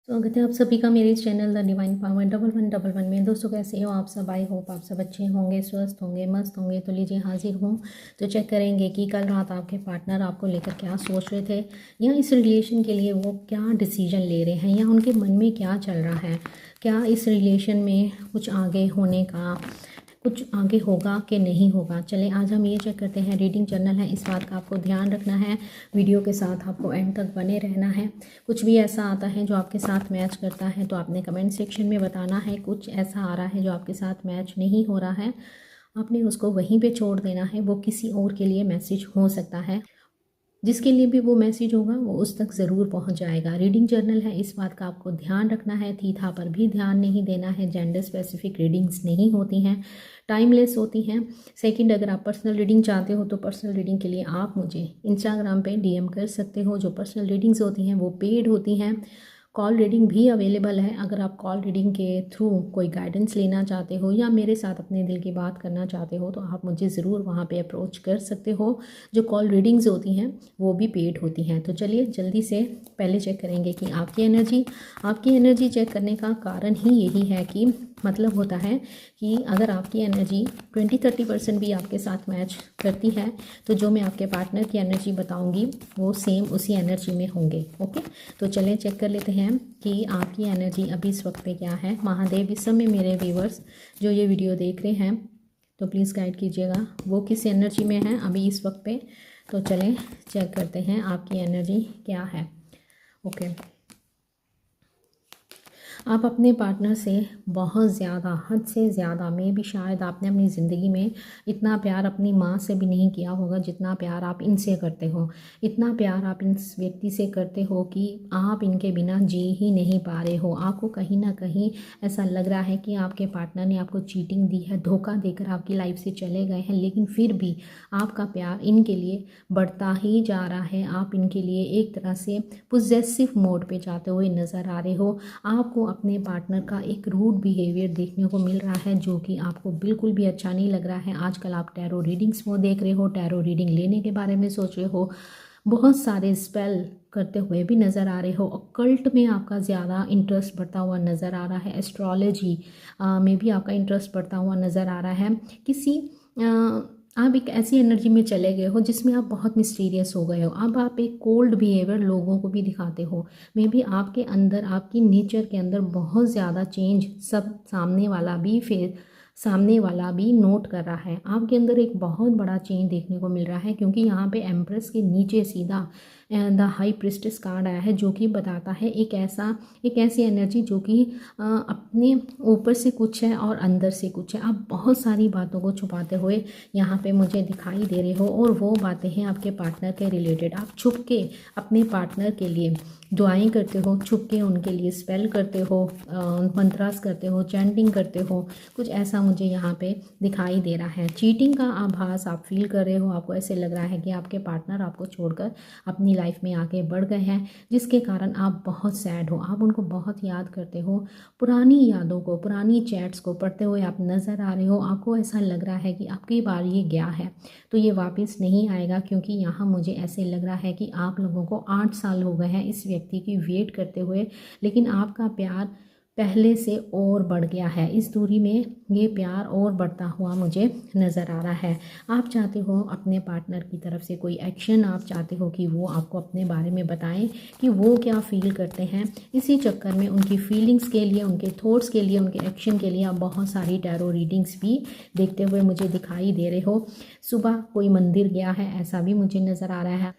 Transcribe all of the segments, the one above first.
स्वागत है आप सभी का मेरे इस चैनल द डिवाइन पावर 1111 में। दोस्तों कैसे हो आप सब? आई होप आप सब अच्छे होंगे, स्वस्थ होंगे, मस्त होंगे। तो लीजिए हाजिर हूँ। तो चेक करेंगे कि कल रात आपके पार्टनर आपको लेकर क्या सोच रहे थे, या इस रिलेशन के लिए वो क्या डिसीजन ले रहे हैं, या उनके मन में क्या चल रहा है। क्या इस रिलेशन में कुछ आगे होने का, कुछ आगे होगा कि नहीं होगा। चलें आज हम ये चेक करते हैं। रीडिंग जर्नल है, इस बात का आपको ध्यान रखना है। वीडियो के साथ आपको एंड तक बने रहना है। कुछ भी ऐसा आता है जो आपके साथ मैच करता है तो आपने कमेंट सेक्शन में बताना है। कुछ ऐसा आ रहा है जो आपके साथ मैच नहीं हो रहा है, आपने उसको वहीं पे छोड़ देना है। वो किसी और के लिए मैसेज हो सकता है, जिसके लिए भी वो मैसेज होगा वो उस तक ज़रूर पहुंच जाएगा। रीडिंग जर्नल है, इस बात का आपको ध्यान रखना है। थीथा पर भी ध्यान नहीं देना है। जेंडर स्पेसिफिक रीडिंग्स नहीं होती हैं, टाइमलेस होती हैं। सेकंड, अगर आप पर्सनल रीडिंग चाहते हो तो पर्सनल रीडिंग के लिए आप मुझे इंस्टाग्राम पे डीएम कर सकते हो। जो पर्सनल रीडिंग्स होती हैं वो पेड होती हैं। कॉल रीडिंग भी अवेलेबल है। अगर आप कॉल रीडिंग के थ्रू कोई गाइडेंस लेना चाहते हो या मेरे साथ अपने दिल की बात करना चाहते हो तो आप मुझे ज़रूर वहाँ पे अप्रोच कर सकते हो। जो कॉल रीडिंग्स होती हैं वो भी पेड होती हैं। तो चलिए जल्दी से पहले चेक करेंगे कि आपकी एनर्जी चेक करने का कारण ही यही है कि मतलब होता है कि अगर आपकी एनर्जी 20-30% भी आपके साथ मैच करती है तो जो मैं आपके पार्टनर की एनर्जी बताऊंगी वो सेम उसी एनर्जी में होंगे। ओके, तो चलें चेक कर लेते हैं कि आपकी एनर्जी अभी इस वक्त पे क्या है। महादेव इस समय मेरे व्यूवर्स जो ये वीडियो देख रहे हैं तो प्लीज़ गाइड कीजिएगा वो किस एनर्जी में है अभी इस वक्त पे। तो चलें चेक करते हैं आपकी एनर्जी क्या है। ओके, आप अपने पार्टनर से बहुत ज़्यादा, हद से ज़्यादा, में भी शायद आपने अपनी ज़िंदगी में इतना प्यार अपनी माँ से भी नहीं किया होगा जितना प्यार आप इनसे करते हो। इतना प्यार आप इस व्यक्ति से करते हो कि आप इनके बिना जी ही नहीं पा रहे हो। आपको कहीं ना कहीं ऐसा लग रहा है कि आपके पार्टनर ने आपको चीटिंग दी है, धोखा देकर आपकी लाइफ से चले गए हैं, लेकिन फिर भी आपका प्यार इनके लिए बढ़ता ही जा रहा है। आप इनके लिए एक तरह से पोजेसिव मोड पे जाते हुए नज़र आ रहे हो। आपको अपने पार्टनर का एक रूड बिहेवियर देखने को मिल रहा है जो कि आपको बिल्कुल भी अच्छा नहीं लग रहा है। आजकल आप टैरो रीडिंग्स वो देख रहे हो, टैरो रीडिंग लेने के बारे में सोच रहे हो, बहुत सारे स्पेल करते हुए भी नज़र आ रहे हो। ऑकल्ट में आपका ज़्यादा इंटरेस्ट बढ़ता हुआ नज़र आ रहा है। एस्ट्रोलॉजी में भी आपका इंटरेस्ट बढ़ता हुआ नज़र आ रहा है। किसी आप एक ऐसी एनर्जी में चले गए हो जिसमें आप बहुत मिस्टीरियस हो गए हो। अब आप एक कोल्ड बिहेवियर लोगों को भी दिखाते हो। मे बी आपके अंदर, आपकी नेचर के अंदर बहुत ज़्यादा चेंज सब सामने वाला भी नोट कर रहा है। आपके अंदर एक बहुत बड़ा चेंज देखने को मिल रहा है, क्योंकि यहाँ पे एम्प्रेस के नीचे सीधा द हाई प्रिस्टेस कार्ड आया है जो कि बताता है एक ऐसी एनर्जी जो कि अपने ऊपर से कुछ है और अंदर से कुछ है। आप बहुत सारी बातों को छुपाते हुए यहाँ पे मुझे दिखाई दे रहे हो, और वो बातें हैं आपके पार्टनर के रिलेटेड। आप छुप के अपने पार्टनर के लिए दुआएं करते हो, छुप के उनके लिए स्पेल करते हो, मंत्रास करते हो, चैंटिंग करते हो। कुछ ऐसा मुझे यहाँ पे दिखाई दे रहा है। चीटिंग का आभास आप फील कर रहे हो। आपको ऐसे लग रहा है कि आपके पार्टनर आपको छोड़कर अपनी लाइफ में आगे बढ़ गए हैं, जिसके कारण आप बहुत सैड हो। आप उनको बहुत याद करते हो। पुरानी यादों को, पुरानी चैट्स को पढ़ते हुए आप नज़र आ रहे हो। आपको ऐसा लग रहा है कि आपकी बार ये गया है तो ये वापस नहीं आएगा, क्योंकि यहाँ मुझे ऐसे लग रहा है कि आप लोगों को 8 साल हो गए हैं इस व्यक्ति की वेट करते हुए, लेकिन आपका प्यार पहले से और बढ़ गया है। इस दूरी में ये प्यार और बढ़ता हुआ मुझे नज़र आ रहा है। आप चाहते हो अपने पार्टनर की तरफ से कोई एक्शन, आप चाहते हो कि वो आपको अपने बारे में बताएं कि वो क्या फील करते हैं। इसी चक्कर में उनकी फीलिंग्स के लिए, उनके थॉट्स के लिए, उनके एक्शन के लिए आप बहुत सारी टैरो रीडिंग्स भी देखते हुए मुझे दिखाई दे रहे हो। सुबह कोई मंदिर गया है ऐसा भी मुझे नज़र आ रहा है।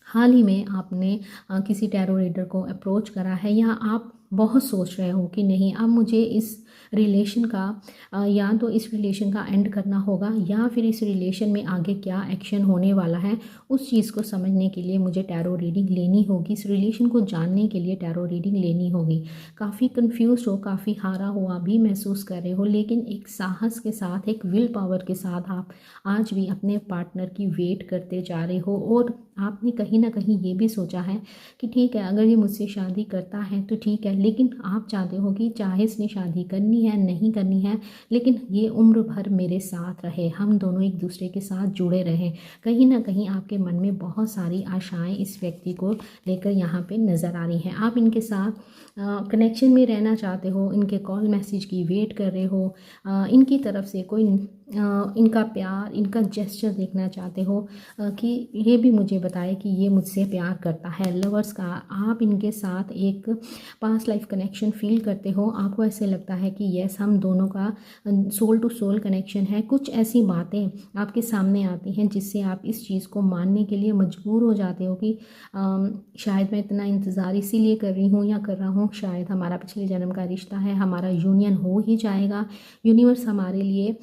हाल ही में आपने किसी टैरो रीडर को अप्रोच करा है, या आप बहुत सोच रहे हो कि नहीं अब मुझे इस रिलेशन का या तो इस रिलेशन का एंड करना होगा, या फिर इस रिलेशन में आगे क्या एक्शन होने वाला है उस चीज़ को समझने के लिए मुझे टैरो रीडिंग लेनी होगी। इस रिलेशन को जानने के लिए टैरो रीडिंग लेनी होगी। काफ़ी कंफ्यूज हो, काफ़ी हारा हुआ भी महसूस कर रहे हो, लेकिन एक साहस के साथ, एक विल पावर के साथ आप आज भी अपने पार्टनर की वेट करते जा रहे हो। और आपने कहीं ना कहीं ये भी सोचा है कि ठीक है, अगर ये मुझसे शादी करता है तो ठीक है, लेकिन आप चाहते हो कि चाहे इसने शादी करनी करनी है नहीं करनी है, लेकिन ये उम्र भर मेरे साथ रहे, हम दोनों एक दूसरे के साथ जुड़े रहें। कहीं ना कहीं आपके मन में बहुत सारी आशाएं इस व्यक्ति को लेकर यहाँ पे नज़र आ रही हैं। आप इनके साथ कनेक्शन में रहना चाहते हो, इनके कॉल मैसेज की वेट कर रहे हो, इनकी तरफ से कोई इनका प्यार, इनका जेस्चर देखना चाहते हो कि ये भी मुझे बताए कि ये मुझसे प्यार करता है। लवर्स का आप इनके साथ एक पास्ट लाइफ कनेक्शन फील करते हो, आपको ऐसे लगता है कि यस हम दोनों का सोल टू सोल कनेक्शन है। कुछ ऐसी बातें आपके सामने आती हैं जिससे आप इस चीज़ को मानने के लिए मजबूर हो जाते हो कि शायद मैं इतना इंतज़ार इसीलिए कर रही हूँ या कर रहा हूँ, शायद हमारा पिछले जन्म का रिश्ता है, हमारा यूनियन हो ही जाएगा, यूनिवर्स हमारे लिए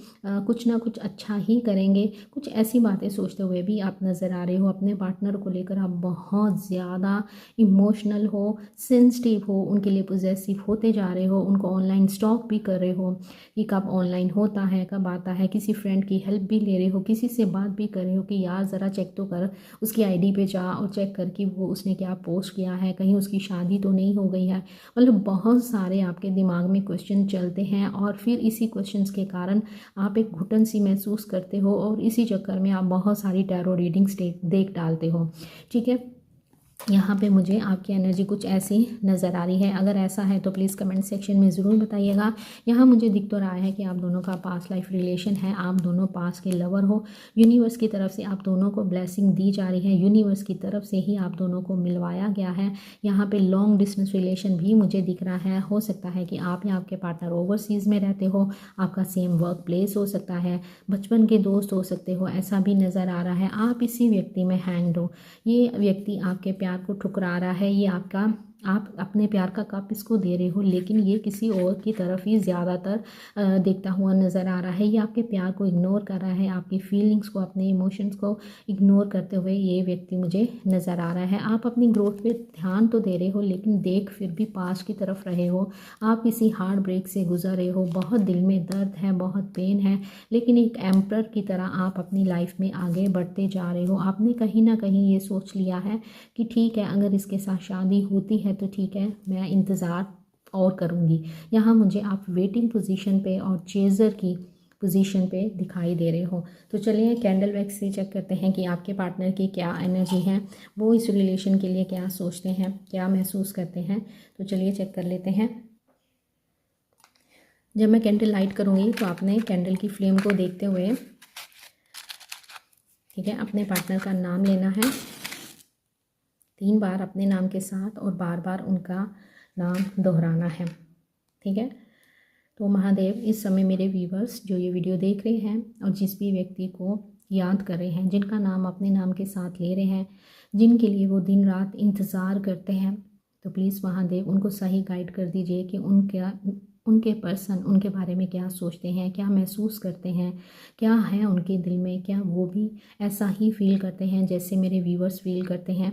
कुछ ना कुछ अच्छा ही करेंगे। कुछ ऐसी बातें सोचते हुए भी आप नज़र आ रहे हो। अपने पार्टनर को लेकर आप बहुत ज़्यादा इमोशनल हो, सेंसिटिव हो, उनके लिए पॉजेसिव होते जा रहे हो, उनको ऑनलाइन स्टॉक भी कर रहे हो कि कब ऑनलाइन होता है कब आता है, किसी फ्रेंड की हेल्प भी ले रहे हो, किसी से बात भी कर रहे हो कि यार ज़रा चेक तो कर, उसकी आईडी पे जा और चेक कर कि वो उसने क्या पोस्ट किया है, कहीं उसकी शादी तो नहीं हो गई है। मतलब बहुत सारे आपके दिमाग में क्वेश्चन चलते हैं और फिर इसी क्वेश्चंस के कारण आप एक घुटन सी महसूस करते हो और इसी चक्कर में आप बहुत सारी टैरो रीडिंग्स देख डालते हो। ठीक है, यहाँ पे मुझे आपकी एनर्जी कुछ ऐसी नज़र आ रही है। अगर ऐसा है तो प्लीज़ कमेंट सेक्शन में ज़रूर बताइएगा। यहाँ मुझे दिख तो रहा है कि आप दोनों का पास्ट लाइफ रिलेशन है, आप दोनों पास्ट के लवर हो, यूनिवर्स की तरफ से आप दोनों को ब्लेसिंग दी जा रही है, यूनिवर्स की तरफ से ही आप दोनों को मिलवाया गया है। यहाँ पे लॉन्ग डिस्टेंस रिलेशन भी मुझे दिख रहा है। हो सकता है कि आप या आपके पार्टनर ओवरसीज़ में रहते हो, आपका सेम वर्क प्लेस हो सकता है, बचपन के दोस्त हो सकते हो, ऐसा भी नज़र आ रहा है। आप इसी व्यक्ति में हैंग्ड हो, ये व्यक्ति आपके प्यार को ठुकरा रहा है, ये आप अपने प्यार का कप इसको दे रहे हो, लेकिन ये किसी और की तरफ ही ज़्यादातर देखता हुआ नज़र आ रहा है। ये आपके प्यार को इग्नोर कर रहा है, आपकी फीलिंग्स को, अपने इमोशंस को इग्नोर करते हुए ये व्यक्ति मुझे नज़र आ रहा है। आप अपनी ग्रोथ पे ध्यान तो दे रहे हो, लेकिन देख फिर भी पास की तरफ रहे हो। आप किसी हार्ट ब्रेक से गुजर रहे हो, बहुत दिल में दर्द है, बहुत पेन है, लेकिन एक एम्पर की तरह आप अपनी लाइफ में आगे बढ़ते जा रहे हो। आपने कहीं ना कहीं ये सोच लिया है कि ठीक है, अगर इसके साथ शादी होती है तो ठीक है, मैं इंतज़ार और करूँगी। यहाँ मुझे आप वेटिंग पोजीशन पे और चेज़र की पोजीशन पे दिखाई दे रहे हो। तो चलिए कैंडल वैक्स से चेक करते हैं कि आपके पार्टनर की क्या एनर्जी है, वो इस रिलेशन के लिए क्या सोचते हैं, क्या महसूस करते हैं। तो चलिए चेक कर लेते हैं। जब मैं कैंडल लाइट करूँगी तो आपने कैंडल की फ्लेम को देखते हुए, ठीक है, अपने पार्टनर का नाम लेना है 3 बार अपने नाम के साथ और बार बार उनका नाम दोहराना है। ठीक है, तो महादेव इस समय मेरे व्यूवर्स जो ये वीडियो देख रहे हैं और जिस भी व्यक्ति को याद कर रहे हैं, जिनका नाम अपने नाम के साथ ले रहे हैं, जिनके लिए वो दिन रात इंतज़ार करते हैं, तो प्लीज़ महादेव उनको सही गाइड कर दीजिए कि उनके पर्सन उनके बारे में क्या सोचते हैं, क्या महसूस करते हैं, क्या है उनके दिल में, क्या वो भी ऐसा ही फील करते हैं जैसे मेरे व्यूवर्स फील करते हैं।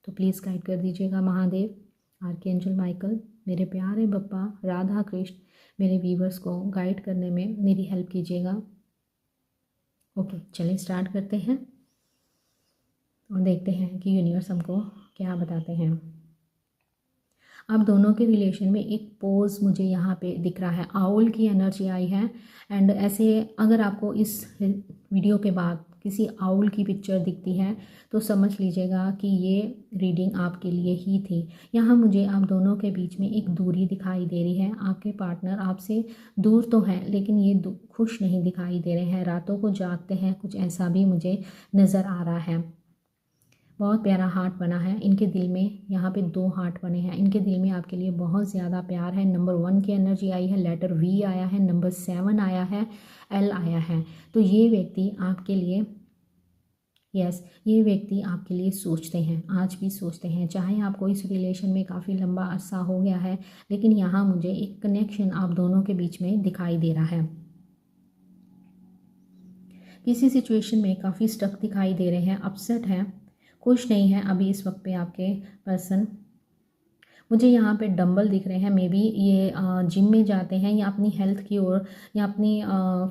तो प्लीज़ गाइड कर दीजिएगा महादेव। आर्कएंजल माइकल, मेरे प्यारे बप्पा, राधा कृष्ण, मेरे व्यूवर्स को गाइड करने में मेरी हेल्प कीजिएगा। ओके, चलिए स्टार्ट करते हैं और देखते हैं कि यूनिवर्स हमको क्या बताते हैं। आप दोनों के रिलेशन में एक पोज मुझे यहाँ पे दिख रहा है, आउल की एनर्जी आई है। एंड ऐसे अगर आपको इस वीडियो के बाद किसी आउल की पिक्चर दिखती है तो समझ लीजिएगा कि ये रीडिंग आपके लिए ही थी। यहाँ मुझे आप दोनों के बीच में एक दूरी दिखाई दे रही है। आपके पार्टनर आपसे दूर तो हैं, लेकिन ये खुश नहीं दिखाई दे रहे हैं, रातों को जागते हैं, कुछ ऐसा भी मुझे नज़र आ रहा है। बहुत प्यारा हार्ट बना है इनके दिल में, यहाँ पे 2 हार्ट बने हैं। इनके दिल में आपके लिए बहुत ज़्यादा प्यार है। नंबर 1 की एनर्जी आई है, लेटर V आया है, नंबर 7 आया है, L आया है। तो ये व्यक्ति आपके लिए, यस, ये व्यक्ति आपके लिए सोचते हैं, आज भी सोचते हैं। चाहे आपको इस रिलेशन में काफ़ी लंबा अरसा हो गया है, लेकिन यहाँ मुझे एक कनेक्शन आप दोनों के बीच में दिखाई दे रहा है। किसी सिचुएशन में काफ़ी स्टक दिखाई दे रहे हैं, अपसेट हैं, खुश नहीं है अभी इस वक्त पे आपके पर्सन। मुझे यहाँ पे डंबल दिख रहे हैं, मे बी ये जिम में जाते हैं या अपनी हेल्थ की ओर या अपनी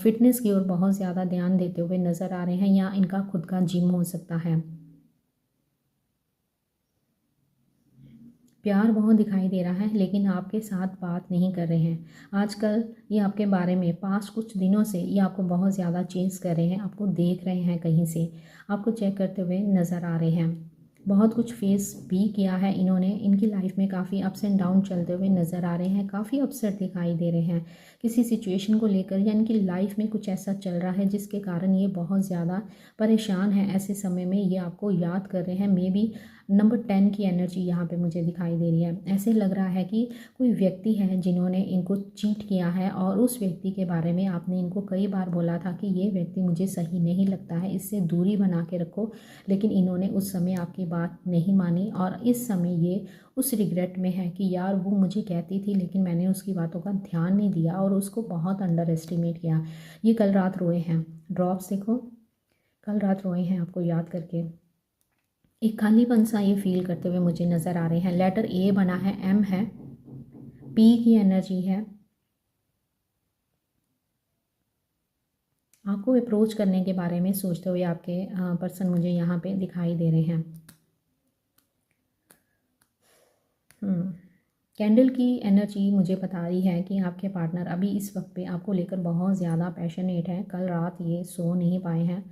फिटनेस की ओर बहुत ज़्यादा ध्यान देते हुए नज़र आ रहे हैं, या इनका खुद का जिम हो सकता है। प्यार बहुत दिखाई दे रहा है, लेकिन आपके साथ बात नहीं कर रहे हैं। आजकल ये आपके बारे में पास्ट कुछ दिनों से ये आपको बहुत ज़्यादा चेंज कर रहे हैं, आपको देख रहे हैं, कहीं से आपको चेक करते हुए नज़र आ रहे हैं। बहुत कुछ फेस भी किया है इन्होंने, इनकी लाइफ में काफ़ी अप्स एंड डाउन चलते हुए नज़र आ रहे हैं, काफ़ी अपसेट दिखाई दे रहे हैं किसी सिचुएशन को लेकर, या इनकी लाइफ में कुछ ऐसा चल रहा है जिसके कारण ये बहुत ज़्यादा परेशान है। ऐसे समय में ये आपको याद कर रहे हैं। मे बी नंबर 10 की एनर्जी यहाँ पे मुझे दिखाई दे रही है। ऐसे लग रहा है कि कोई व्यक्ति है जिन्होंने इनको चीट किया है, और उस व्यक्ति के बारे में आपने इनको कई बार बोला था कि ये व्यक्ति मुझे सही नहीं लगता है, इससे दूरी बना के रखो, लेकिन इन्होंने उस समय आपकी बात नहीं मानी, और इस समय ये उस रिग्रेट में है कि यार वो मुझे कहती थी लेकिन मैंने उसकी बातों का ध्यान नहीं दिया और उसको बहुत अंडर एस्टिमेट किया। ये कल रात रोए हैं, ड्रॉप्स देखो, कल रात रोए हैं आपको याद करके। एक खालीपन सा ये फील करते हुए मुझे नज़र आ रहे हैं। लेटर ए बना है, एम है, पी की एनर्जी है। आपको अप्रोच करने के बारे में सोचते हुए आपके पर्सन मुझे यहाँ पे दिखाई दे रहे हैं। कैंडल की एनर्जी मुझे बता रही है कि आपके पार्टनर अभी इस वक्त पे आपको लेकर बहुत ज़्यादा पैशनेट है। कल रात ये सो नहीं पाए हैं,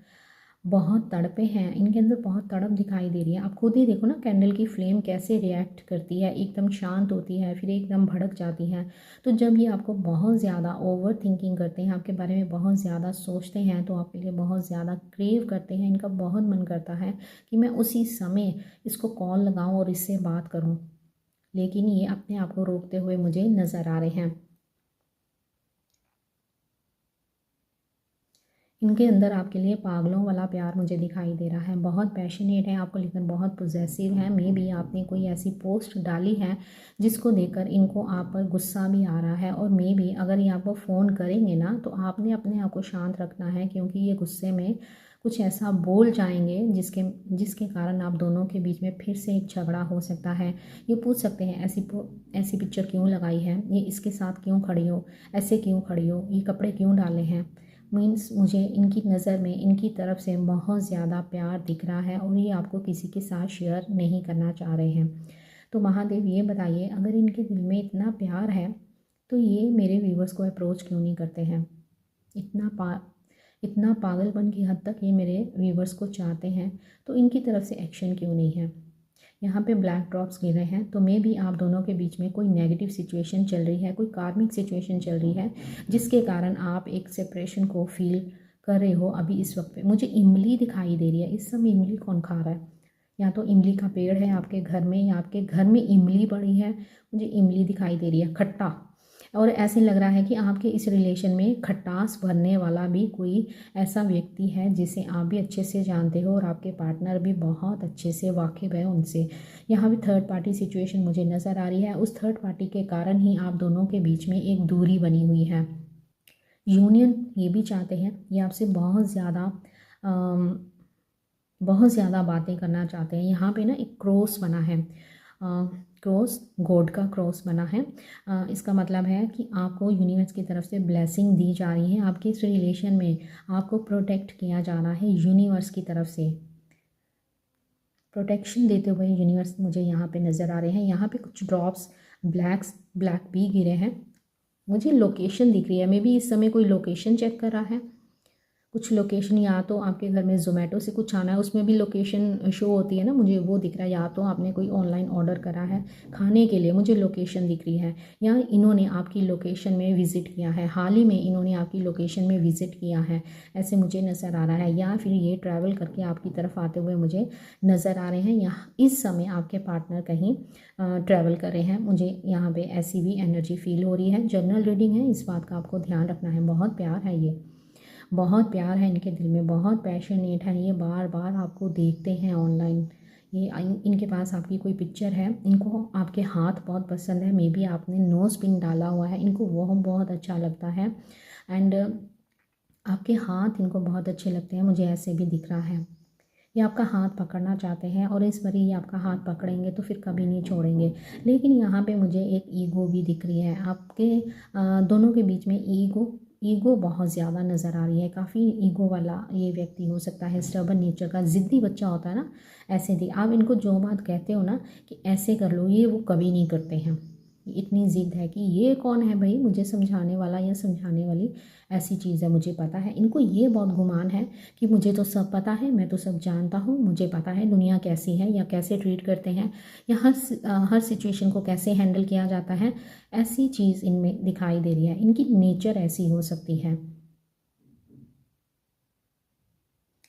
बहुत तड़पे हैं, इनके अंदर बहुत तड़प दिखाई दे रही है। आप खुद ही देखो ना कैंडल की फ्लेम कैसे रिएक्ट करती है, एकदम शांत होती है फिर एकदम भड़क जाती है। तो जब ये आपको बहुत ज़्यादा ओवर थिंकिंग करते हैं, आपके बारे में बहुत ज़्यादा सोचते हैं, तो आपके लिए बहुत ज़्यादा क्रेव करते हैं, इनका बहुत मन करता है कि मैं उसी समय इसको कॉल लगाऊं और इससे बात करूं, लेकिन ये अपने आप को रोकते हुए मुझे नज़र आ रहे हैं। इनके अंदर आपके लिए पागलों वाला प्यार मुझे दिखाई दे रहा है, बहुत पैशनेट है, आपको लेकर बहुत पोजेसिव है। मे बी आपने कोई ऐसी पोस्ट डाली है जिसको देखकर इनको आप पर गुस्सा भी आ रहा है, और मे बी अगर ये आपको फ़ोन करेंगे ना तो आपने अपने आप को शांत रखना है, क्योंकि ये गुस्से में कुछ ऐसा बोल जाएंगे जिसके जिसके कारण आप दोनों के बीच में फिर से एक झगड़ा हो सकता है। ये पूछ सकते हैं ऐसी पिक्चर क्यों लगाई है, ये इसके साथ क्यों खड़ी हो, ऐसे क्यों खड़ी हो, ये कपड़े क्यों डाले हैं। मीन्स मुझे इनकी नज़र में इनकी तरफ से बहुत ज़्यादा प्यार दिख रहा है, और ये आपको किसी के साथ शेयर नहीं करना चाह रहे हैं। तो महादेव ये बताइए, अगर इनके दिल में इतना प्यार है तो ये मेरे व्यूवर्स को अप्रोच क्यों नहीं करते हैं। इतना पागलपन की हद तक ये मेरे व्यूवर्स को चाहते हैं, तो इनकी तरफ से एक्शन क्यों नहीं है। यहाँ पे ब्लैक ड्रॉप्स गिर रहे हैं, तो मे भी आप दोनों के बीच में कोई नेगेटिव सिचुएशन चल रही है, कोई कार्मिक सिचुएशन चल रही है, जिसके कारण आप एक सेपरेशन को फील कर रहे हो अभी इस वक्त पे। मुझे इमली दिखाई दे रही है, इस समय इमली कौन खा रहा है, या तो इमली का पेड़ है आपके घर में, या आपके घर में इमली पड़ी है, मुझे इमली दिखाई दे रही है, खट्टा। और ऐसे लग रहा है कि आपके इस रिलेशन में खटास भरने वाला भी कोई ऐसा व्यक्ति है जिसे आप भी अच्छे से जानते हो, और आपके पार्टनर भी बहुत अच्छे से वाकिफ़ है उनसे। यहाँ भी थर्ड पार्टी सिचुएशन मुझे नज़र आ रही है, उस थर्ड पार्टी के कारण ही आप दोनों के बीच में एक दूरी बनी हुई है। यूनियन ये भी चाहते हैं, ये आपसे बहुत ज़्यादा बातें करना चाहते हैं। यहाँ पे ना एक क्रॉस बना है, क्रॉस गॉड का क्रॉस बना है। इसका मतलब है कि आपको यूनिवर्स की तरफ से ब्लेसिंग दी जा रही है, आपके इस रिलेशन में आपको प्रोटेक्ट किया जा रहा है यूनिवर्स की तरफ से। प्रोटेक्शन देते हुए यूनिवर्स मुझे यहाँ पे नज़र आ रहे हैं। यहाँ पे कुछ ड्रॉप्स ब्लैक भी गिरे हैं, मुझे लोकेशन दिख रही है। मे बी इस समय कोई लोकेशन चेक कर रहा है, कुछ लोकेशन, या तो आपके घर में ज़ोमेटो से कुछ आना है, उसमें भी लोकेशन शो होती है ना, मुझे वो दिख रहा है, या तो आपने कोई ऑनलाइन ऑर्डर करा है खाने के लिए, मुझे लोकेशन दिख रही है, या इन्होंने आपकी लोकेशन में विज़िट किया है, हाल ही में इन्होंने आपकी लोकेशन में विज़िट किया है, ऐसे मुझे नज़र आ रहा है। या फिर ये ट्रैवल करके आपकी तरफ आते हुए मुझे नज़र आ रहे हैं। यहाँ इस समय आपके पार्टनर कहीं ट्रैवल कर रहे हैं, मुझे यहाँ पर ऐसी भी एनर्जी फील हो रही है। जनरल रीडिंग है, इस बात का आपको ध्यान रखना है। बहुत प्यार है, ये बहुत प्यार है इनके दिल में, बहुत पैशनेट है, ये बार बार आपको देखते हैं ऑनलाइन। ये इनके पास आपकी कोई पिक्चर है, इनको आपके हाथ बहुत पसंद है, मे बी आपने नोज़ पिन डाला हुआ है, इनको वो बहुत अच्छा लगता है। एंड आपके हाथ इनको बहुत अच्छे लगते हैं, मुझे ऐसे भी दिख रहा है। ये आपका हाथ पकड़ना चाहते हैं, और इस बार ये आपका हाथ पकड़ेंगे तो फिर कभी नहीं छोड़ेंगे। लेकिन यहाँ पे मुझे एक ईगो भी दिख रही है, आपके दोनों के बीच में ईगो ईगो बहुत ज़्यादा नज़र आ रही है, काफ़ी ईगो वाला ये व्यक्ति हो सकता है, स्टबर्न नेचर का, ज़िद्दी बच्चा होता है ना, ऐसे थी आप इनको जो बात कहते हो ना कि ऐसे कर लो, ये वो कभी नहीं करते हैं। इतनी ज़िद है कि ये कौन है भाई मुझे समझाने वाला या समझाने वाली, ऐसी चीज़ है, मुझे पता है। इनको ये बहुत गुमान है कि मुझे तो सब पता है, मैं तो सब जानता हूँ, मुझे पता है दुनिया कैसी है या कैसे ट्रीट करते हैं या हर सिचुएशन को कैसे हैंडल किया जाता है, ऐसी चीज़ इनमें दिखाई दे रही है। इनकी नेचर ऐसी हो सकती है।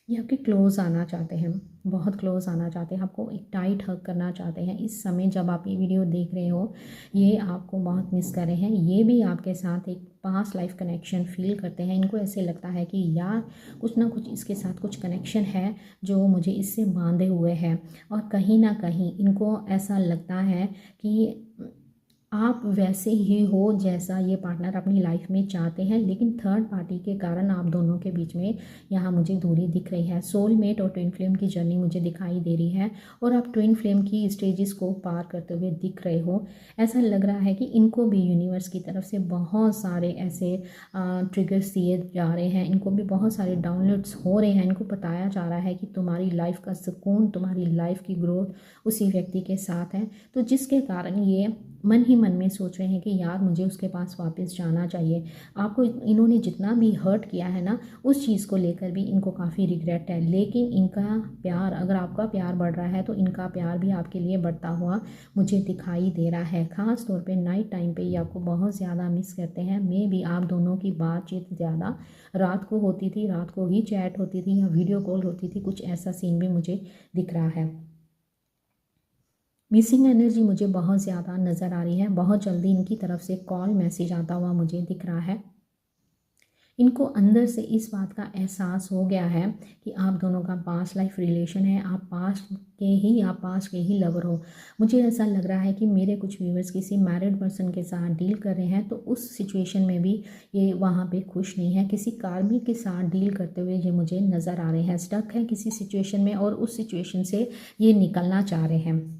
ये आपके क्लोज़ आना चाहते हैं, बहुत क्लोज़ आना चाहते हैं, आपको एक टाइट हग करना चाहते हैं। इस समय जब आप ये वीडियो देख रहे हो, ये आपको बहुत मिस कर रहे हैं। ये भी आपके साथ एक पास्ट लाइफ कनेक्शन फ़ील करते हैं। इनको ऐसे लगता है कि यार कुछ ना कुछ इसके साथ कुछ कनेक्शन है जो मुझे इससे बांधे हुए है, और कहीं ना कहीं इनको ऐसा लगता है कि आप वैसे ही हो जैसा ये पार्टनर अपनी लाइफ में चाहते हैं, लेकिन थर्ड पार्टी के कारण आप दोनों के बीच में यहाँ मुझे दूरी दिख रही है। सोलमेट और ट्विन फ्लेम की जर्नी मुझे दिखाई दे रही है, और आप ट्विन फ्लेम की स्टेजेस को पार करते हुए दिख रहे हो। ऐसा लग रहा है कि इनको भी यूनिवर्स की तरफ से बहुत सारे ऐसे ट्रिगर्स दिए जा रहे हैं, इनको भी बहुत सारे डाउनलोड्स हो रहे हैं। इनको बताया जा रहा है कि तुम्हारी लाइफ का सुकून, तुम्हारी लाइफ की ग्रोथ उसी व्यक्ति के साथ है, तो जिसके कारण ये मन ही मन में सोच रहे हैं कि यार मुझे उसके पास वापस जाना चाहिए। आपको इन्होंने जितना भी हर्ट किया है ना, उस चीज़ को लेकर भी इनको काफ़ी रिग्रेट है, लेकिन इनका प्यार, अगर आपका प्यार बढ़ रहा है तो इनका प्यार भी आपके लिए बढ़ता हुआ मुझे दिखाई दे रहा है। ख़ास तौर पे नाइट टाइम पे ये आपको बहुत ज़्यादा मिस करते हैं। मे भी आप दोनों की बातचीत ज़्यादा रात को होती थी, रात को ही चैट होती थी या वीडियो कॉल होती थी, कुछ ऐसा सीन भी मुझे दिख रहा है। मिसिंग एनर्जी मुझे बहुत ज़्यादा नज़र आ रही है। बहुत जल्दी इनकी तरफ से कॉल मैसेज आता हुआ मुझे दिख रहा है। इनको अंदर से इस बात का एहसास हो गया है कि आप दोनों का पास्ट लाइफ रिलेशन है, आप पास्ट के ही लवर हो। मुझे ऐसा लग रहा है कि मेरे कुछ व्यूवर्स किसी मैरिड पर्सन के साथ डील कर रहे हैं, तो उस सिचुएशन में भी ये वहाँ पे खुश नहीं है। किसी कार्मिक के साथ डील करते हुए ये मुझे नज़र आ रहे हैं, स्टक है किसी सिचुएशन में और उस सिचुएशन से ये निकलना चाह रहे हैं।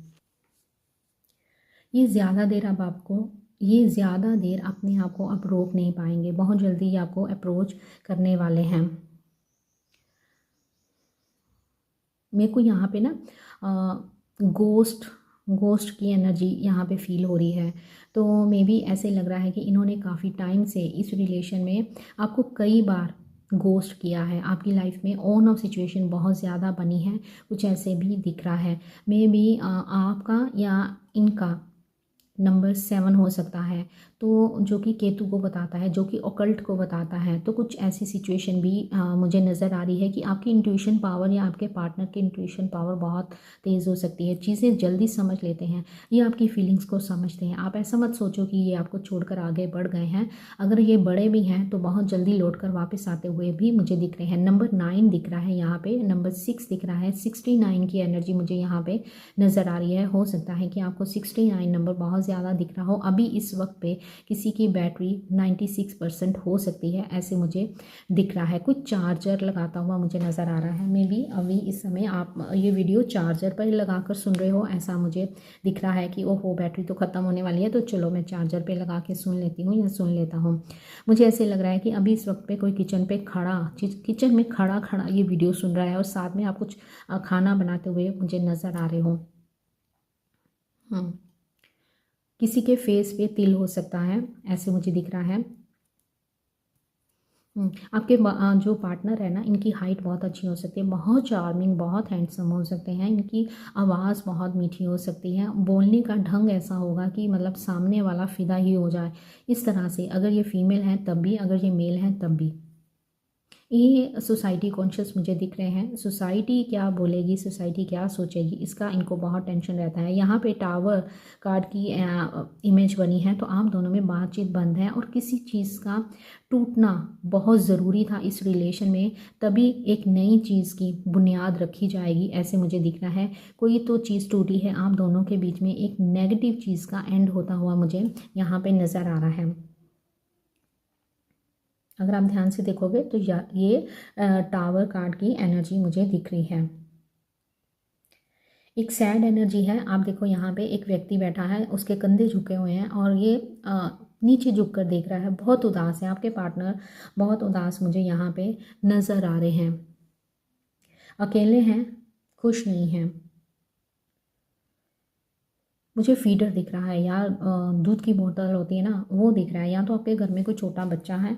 ये ज़्यादा देर अपने आप को अब रोक नहीं पाएंगे, बहुत जल्दी ये आपको अप्रोच करने वाले हैं। मेरे को यहाँ पे ना गोस्ट गोस्ट की एनर्जी यहाँ पे फील हो रही है, तो मे बी ऐसे लग रहा है कि इन्होंने काफ़ी टाइम से इस रिलेशन में आपको कई बार गोस्ट किया है। आपकी लाइफ में ऑन ऑफ सिचुएशन बहुत ज़्यादा बनी है, कुछ ऐसे भी दिख रहा है। मे बी आपका या इनका नंबर 7 हो सकता है, तो जो कि केतु को बताता है, जो कि ऑकल्ट को बताता है। तो कुछ ऐसी सिचुएशन भी मुझे नज़र आ रही है कि आपकी इंट्यूशन पावर या आपके पार्टनर की इंट्यूशन पावर बहुत तेज़ हो सकती है, चीज़ें जल्दी समझ लेते हैं, ये आपकी फीलिंग्स को समझते हैं। आप ऐसा मत सोचो कि ये आपको छोड़कर आगे बढ़ गए हैं, अगर ये बड़े भी हैं तो बहुत जल्दी लौट कर वापस आते हुए भी मुझे दिख रहे हैं। नंबर 9 दिख रहा है यहाँ पे, नंबर 6 दिख रहा है, 69 की एनर्जी मुझे यहाँ पे नज़र आ रही है। हो सकता है कि आपको 69 नंबर बहुत ज़्यादा दिख रहा हो। अभी इस वक्त पे किसी की बैटरी 96% हो सकती है, ऐसे मुझे दिख रहा है। कुछ चार्जर लगाता हुआ मुझे नज़र आ रहा है। मे बी अभी इस समय आप ये वीडियो चार्जर पर लगाकर सुन रहे हो, ऐसा मुझे दिख रहा है कि ओहो बैटरी तो ख़त्म होने वाली है, तो चलो मैं चार्जर पे लगा के सुन लेती हूँ या सुन लेता हूँ। मुझे ऐसे लग रहा है कि अभी इस वक्त पे कोई किचन में खड़ा खड़ा ये वीडियो सुन रहा है, और साथ में आप कुछ खाना बनाते हुए मुझे नज़र आ रहे हो। किसी के फेस पे तिल हो सकता है, ऐसे मुझे दिख रहा है। आपके जो पार्टनर है ना, इनकी हाइट बहुत अच्छी हो सकती है, बहुत चार्मिंग, बहुत हैंडसम हो सकते हैं। इनकी आवाज़ बहुत मीठी हो सकती है, बोलने का ढंग ऐसा होगा कि मतलब सामने वाला फ़िदा ही हो जाए, इस तरह से। अगर ये फीमेल है तब भी, अगर ये मेल है तब भी। ये सोसाइटी कॉन्शियस मुझे दिख रहे हैं। सोसाइटी क्या बोलेगी, सोसाइटी क्या सोचेगी, इसका इनको बहुत टेंशन रहता है। यहाँ पे टावर कार्ड की इमेज बनी है, तो आप दोनों में बातचीत बंद है, और किसी चीज़ का टूटना बहुत ज़रूरी था इस रिलेशन में, तभी एक नई चीज़ की बुनियाद रखी जाएगी, ऐसे मुझे दिख रहा है। कोई तो चीज़ टूटी है आप दोनों के बीच में, एक नेगेटिव चीज़ का एंड होता हुआ मुझे यहाँ पे नज़र आ रहा है। अगर आप ध्यान से देखोगे तो ये टावर कार्ड की एनर्जी मुझे दिख रही है। एक सैड एनर्जी है। आप देखो यहाँ पे एक व्यक्ति बैठा है, उसके कंधे झुके हुए हैं, और ये नीचे झुक कर देख रहा है, बहुत उदास है। आपके पार्टनर बहुत उदास मुझे यहाँ पे नज़र आ रहे हैं, अकेले हैं, खुश नहीं हैं। मुझे फीडर दिख रहा है यार, दूध की बोतल होती है ना, वो दिख रहा है, या तो आपके घर में कोई छोटा बच्चा है,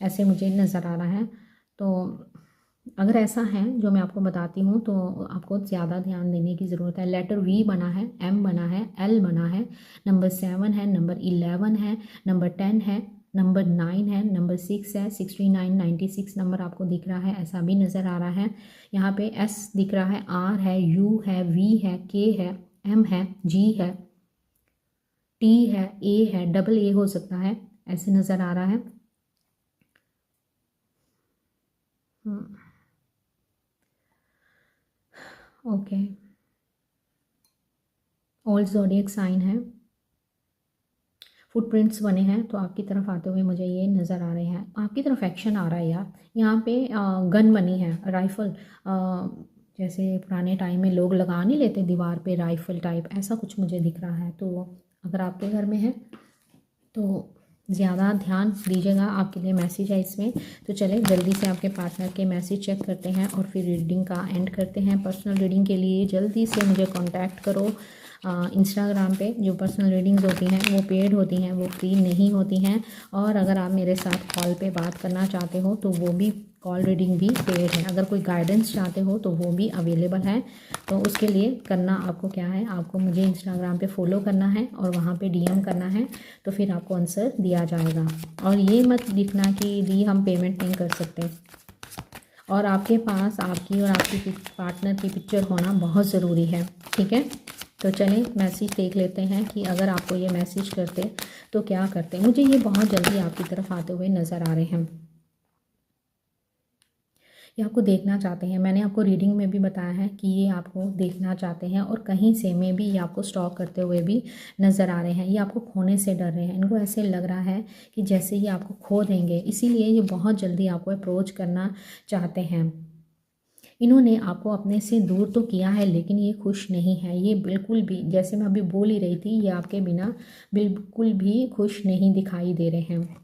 ऐसे मुझे नज़र आ रहा है। तो अगर ऐसा है जो मैं आपको बताती हूँ तो आपको ज़्यादा ध्यान देने की ज़रूरत है। लेटर वी बना है, एम बना है, एल बना है, नंबर 7 है, नंबर 11 है, नंबर 10 है, नंबर 9 है, नंबर 6 है, 69 96 नंबर आपको दिख रहा है, ऐसा भी नज़र आ रहा है। यहाँ पे एस दिख रहा है, आर है, यू है, वी है, के है, एम है, जी है, टी है, ए है, डबल ए हो सकता है, ऐसे नज़र आ रहा है। ओके, ऑल ज़ोडिएक साइन है, फुटप्रिंट्स बने हैं, तो आपकी तरफ आते हुए मुझे ये नज़र आ रहे हैं। आपकी तरफ एक्शन आ रहा है यार। यहाँ पे गन बनी है, राइफ़ल, जैसे पुराने टाइम में लोग लगा नहीं लेते दीवार पे राइफ़ल टाइप, ऐसा कुछ मुझे दिख रहा है। तो अगर आपके घर में है तो ज़्यादा ध्यान दीजिएगा, आपके लिए मैसेज है इसमें। तो चले जल्दी से आपके पार्टनर के मैसेज चेक करते हैं और फिर रीडिंग का एंड करते हैं। पर्सनल रीडिंग के लिए जल्दी से मुझे कांटेक्ट करो। इंस्टाग्राम पे जो पर्सनल रीडिंग्स होती हैं वो पेड होती हैं, वो फ्री नहीं होती हैं। और अगर आप मेरे साथ कॉल पे बात करना चाहते हो तो वो भी कॉल रीडिंग भी पेड है। अगर कोई गाइडेंस चाहते हो तो वो भी अवेलेबल है। तो उसके लिए करना आपको क्या है, आपको मुझे इंस्टाग्राम पे फॉलो करना है और वहाँ पे डीएम करना है, तो फिर आपको आंसर दिया जाएगा। और ये मत लिखना कि दी हम पेमेंट नहीं कर सकते। और आपके पास आपकी और आपकी पार्टनर की पिक्चर होना बहुत ज़रूरी है, ठीक है। तो चलें मैसेज देख लेते हैं कि अगर आपको ये मैसेज करते तो क्या करते। मुझे ये बहुत जल्दी आपकी तरफ आते हुए नज़र आ रहे हैं, ये आपको देखना चाहते हैं। मैंने आपको रीडिंग में भी बताया है कि ये आपको देखना चाहते हैं और कहीं से में भी ये आपको स्टॉक करते हुए भी नज़र आ रहे हैं। ये आपको खोने से डर रहे हैं, इनको ऐसे लग रहा है कि जैसे ये आपको खो देंगे, इसीलिए ये बहुत जल्दी आपको अप्रोच करना चाहते हैं। इन्होंने आपको अपने से दूर तो किया है लेकिन ये खुश नहीं है। ये बिल्कुल भी, जैसे मैं अभी बोल ही रही थी, ये आपके बिना बिल्कुल भी खुश नहीं दिखाई दे रहे हैं।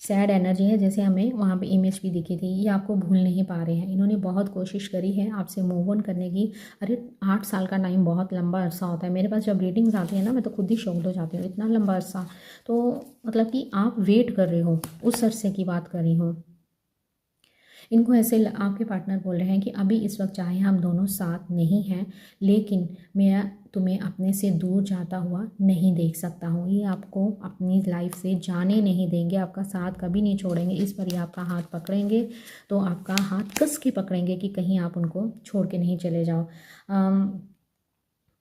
सैड एनर्जी है, जैसे हमें वहाँ पे इमेज भी दिखी थी। ये आपको भूल नहीं पा रहे हैं, इन्होंने बहुत कोशिश करी है आपसे मूव ऑन करने की। अरे 8 साल का टाइम बहुत लंबा अरसा होता है। मेरे पास जब रीडिंग्स आती है ना, मैं तो खुद ही शॉक्ड हो जाती हूँ, इतना लंबा अरसा। तो मतलब कि आप वेट कर रहे हो, उस अरसे की बात कर रही हूँ। इनको ऐसे आपके पार्टनर बोल रहे हैं कि अभी इस वक्त चाहे हम दोनों साथ नहीं हैं, लेकिन मैं तुम्हें अपने से दूर जाता हुआ नहीं देख सकता हूँ। ये आपको अपनी लाइफ से जाने नहीं देंगे, आपका साथ कभी नहीं छोड़ेंगे। इस पर ये आपका हाथ पकड़ेंगे तो आपका हाथ कस के पकड़ेंगे कि कहीं आप उनको छोड़ के नहीं चले जाओ।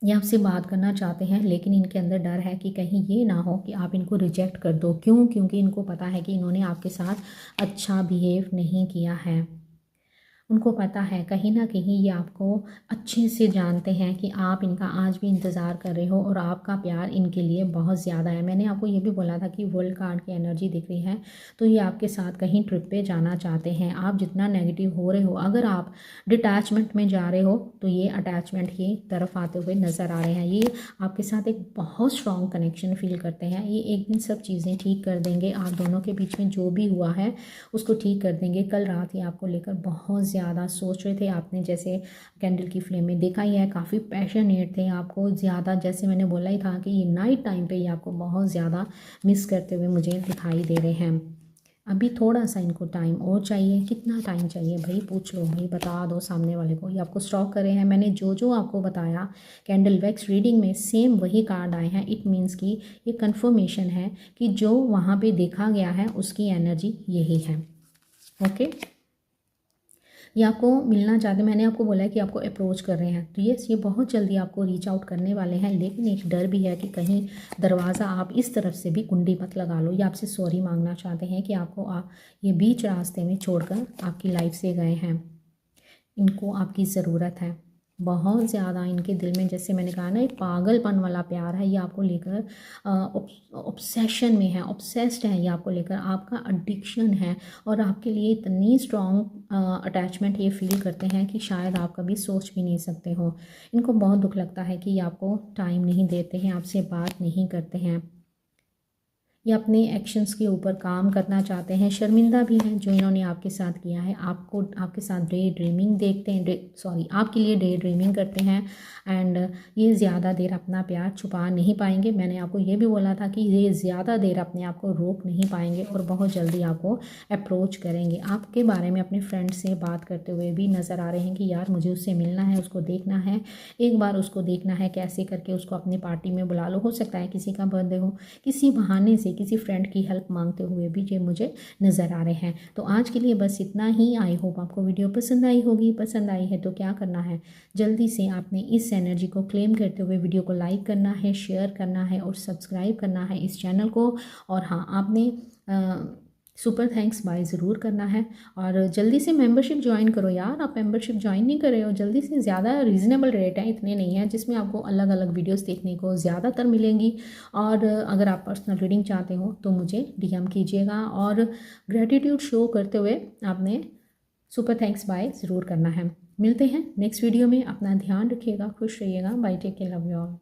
ये आपसे बात करना चाहते हैं लेकिन इनके अंदर डर है कि कहीं ये ना हो कि आप इनको रिजेक्ट कर दो। क्यों? क्योंकि इनको पता है कि इन्होंने आपके साथ अच्छा बिहेव नहीं किया है। उनको पता है कहीं ना कहीं ये आपको अच्छे से जानते हैं कि आप इनका आज भी इंतज़ार कर रहे हो और आपका प्यार इनके लिए बहुत ज़्यादा है। मैंने आपको ये भी बोला था कि वर्ल्ड कार्ड की एनर्जी दिख रही है, तो ये आपके साथ कहीं ट्रिप पे जाना चाहते हैं। आप जितना नेगेटिव हो रहे हो, अगर आप डिटैचमेंट में जा रहे हो तो ये अटैचमेंट की तरफ आते हुए नज़र आ रहे हैं। ये आपके साथ एक बहुत स्ट्रॉन्ग कनेक्शन फील करते हैं। ये एक दिन सब चीज़ें ठीक कर देंगे, आप दोनों के बीच में जो भी हुआ है उसको ठीक कर देंगे। कल रात ये आपको लेकर बहुत ज़्यादा सोच रहे थे, आपने जैसे कैंडल की फ्लेम में देखा ही है, काफ़ी पैशनेट थे आपको ज़्यादा। जैसे मैंने बोला ही था कि ये नाइट टाइम पे ये आपको बहुत ज़्यादा मिस करते हुए मुझे दिखाई दे रहे हैं। अभी थोड़ा सा इनको टाइम और चाहिए। कितना टाइम चाहिए भाई, पूछ लो भाई, बता दो सामने वाले को। ये आपको स्टॉक कर रहे हैं। मैंने जो जो आपको बताया कैंडल वैक्स रीडिंग में सेम वही कार्ड आए हैं। इट मीन्स कि ये कन्फर्मेशन है कि जो वहाँ पे देखा गया है उसकी एनर्जी यही है। ओके, ये आपको मिलना चाहते, मैंने आपको बोला है कि आपको अप्रोच कर रहे हैं, तो यस ये बहुत जल्दी आपको रीच आउट करने वाले हैं। लेकिन एक डर भी है कि कहीं दरवाज़ा आप इस तरफ से भी कुंडी मत लगा लो। ये आपसे सॉरी मांगना चाहते हैं कि आपको ये बीच रास्ते में छोड़कर आपकी लाइफ से गए हैं। इनको आपकी ज़रूरत है बहुत ज़्यादा। इनके दिल में, जैसे मैंने कहा ना, एक पागलपन वाला प्यार है। ये आपको लेकर ऑब्सेशन में है, ऑब्सेस्ड है ये आपको लेकर, आपका एडिक्शन है। और आपके लिए इतनी स्ट्रॉन्ग अटैचमेंट ये फील करते हैं कि शायद आप कभी सोच भी नहीं सकते हो। इनको बहुत दुख लगता है कि ये आपको टाइम नहीं देते हैं, आपसे बात नहीं करते हैं। या अपने एक्शंस के ऊपर काम करना चाहते हैं, शर्मिंदा भी हैं जो इन्होंने आपके साथ किया है। आपको आपके साथ डे ड्रीमिंग देखते हैं, आपके लिए डे ड्रीमिंग करते हैं। एंड ये ज़्यादा देर अपना प्यार छुपा नहीं पाएंगे। मैंने आपको ये भी बोला था कि ये ज़्यादा देर अपने आप को रोक नहीं पाएंगे और बहुत जल्दी आपको अप्रोच करेंगे। आपके बारे में अपने फ्रेंड से बात करते हुए भी नज़र आ रहे हैं कि यार मुझे उससे मिलना है, उसको देखना है, एक बार उसको देखना है, कैसे करके उसको अपनी पार्टी में बुला लो। हो सकता है किसी का बर्थडे हो, किसी बहाने से किसी फ्रेंड की हेल्प मांगते हुए भी ये मुझे नज़र आ रहे हैं। तो आज के लिए बस इतना ही। आई होप आपको वीडियो पसंद आई होगी। पसंद आई है तो क्या करना है, जल्दी से आपने इस एनर्जी को क्लेम करते हुए वीडियो को लाइक करना है, शेयर करना है और सब्सक्राइब करना है इस चैनल को। और हाँ, आपने सुपर थैंक्स बाय ज़रूर करना है और जल्दी से मेंबरशिप ज्वाइन करो यार। आप मेंबरशिप ज्वाइन नहीं कर रहे हो, जल्दी से। ज़्यादा रीज़नेबल रेट है, इतने नहीं है, जिसमें आपको अलग अलग वीडियोस देखने को ज़्यादातर मिलेंगी। और अगर आप पर्सनल रीडिंग चाहते हो तो मुझे डीएम कीजिएगा और ग्रेटिट्यूड शो करते हुए आपने सुपर थैंक्स बाय ज़रूर करना है। मिलते हैं नेक्स्ट वीडियो में। अपना ध्यान रखिएगा, खुश रहिएगा। Bye, take care, love you all.